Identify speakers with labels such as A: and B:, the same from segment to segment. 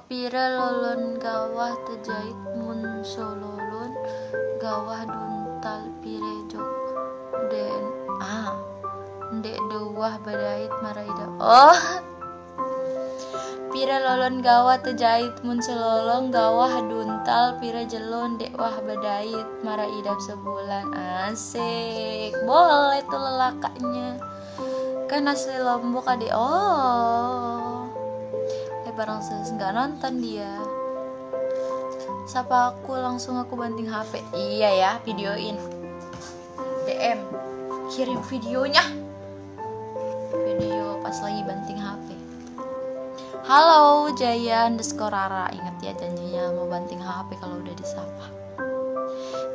A: pira lolon gawah terjahit mun sololon gawah duntal pire jok den ndek dewah badait maraida. Pira lolon gawah terjahit mun sololon gawah duntal pira jelon ndek wah badait maraidap sebulan. Asik, boleh tuh lelakaknya kan asli Lombok adik. Barang saya nggak nonton dia. Sapa aku langsung aku banting HP. Iya ya, videoin. DM, kirim videonya. Video pas lagi banting HP. Halo Jaya_Rara. Ingat ya janjinya mau banting HP kalau udah disapa.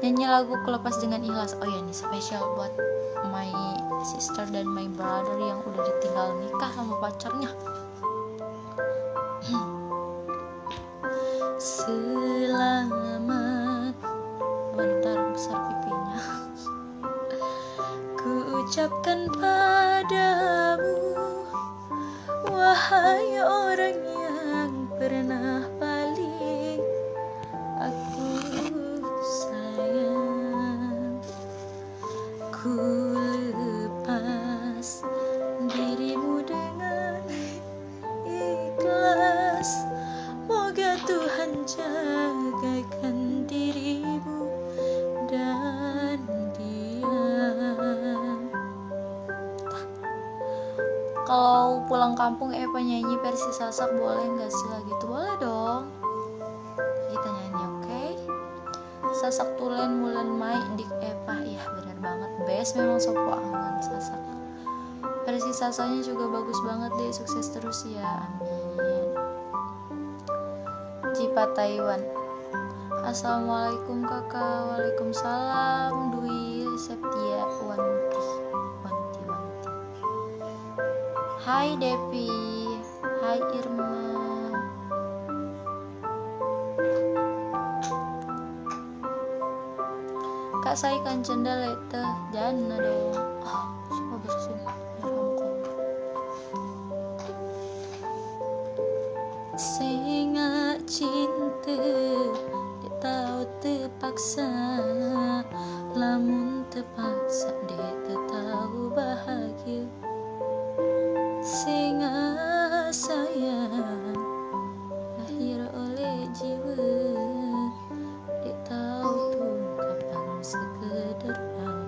A: Nyanyi lagu Kulepas dengan Ikhlas. Oh ya, ini spesial buat my sister dan my brother yang udah ditinggal nikah sama pacarnya. Selamat, bentar besar pipinya. Ku ucapkan padamu, wahai orang yang pernah paling aku sayang. Ku lepas dirimu dengan ikhlas. Moga Tuhan jagakan dirimu dan dia. Kalau pulang kampung nyanyi versi Sasak boleh nggak sih lagi tuh? Boleh dong. Kita nyanyi, oke? Sasak tulen mulan mai dik Eva. Ya benar banget, best memang sopo angan Sasak. Versi Sasanya juga bagus banget deh. Sukses terus ya, amin. Jipa Taiwan. Assalamualaikum kakak. Waalaikumsalam. Dwi Septia Wanti. Hai Devi. Hai Irma. Kak saya kan cendela itu jana dong. Coba bersin. Senga cinta dia tahu terpaksa, lamun terpaksa dia tahu bahagia. Senga sayang lahir oleh jiwa, dia tahu kapan sekedar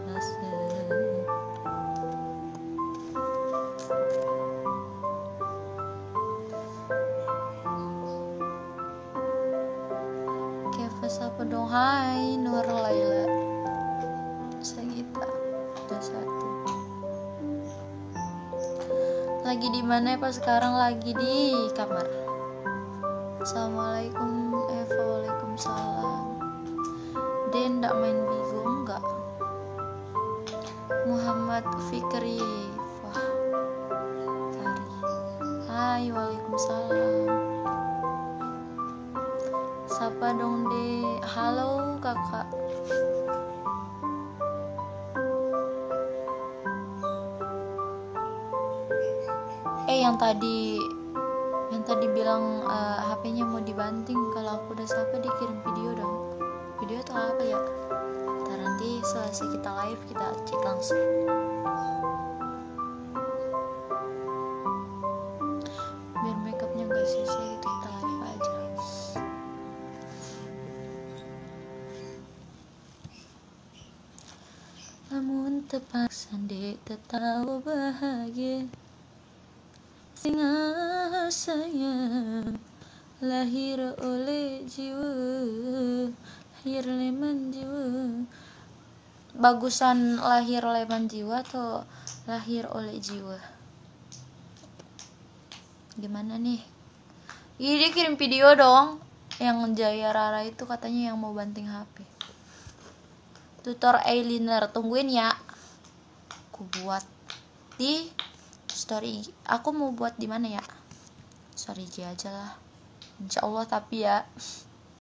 A: rasa. Sapa dong. Hai Nur Laila Sagita 21. Lagi di mana Pak sekarang? Lagi di kamar. Assalamualaikum Eva. Waalaikumsalam. Den ndak main bigo enggak? Muhammad Fikri. Wah. Tari. Hai, waalaikumsalam. Sapa dong deh. Halo kakak. Yang tadi bilang HP-nya mau dibanting. Kalau aku udah sapa dikirim video dong. Video itu apa ya? Ntar nanti selesai kita live kita cek langsung. Biar makeupnya gak sisa gitu, kita live aja. Namun terpaksa dek tahu bahagia. Singa sayang lahir oleh jiwa, lahir leman jiwa. Bagusan lahir leman jiwa atau lahir oleh jiwa? Gimana nih? Dia kirim video dong. Yang Jaya Rara itu katanya yang mau banting HP. Tutor eyeliner, tungguin ya. Aku buat di story. Aku mau buat di mana ya? Story IG aja lah. Insya Allah tapi ya.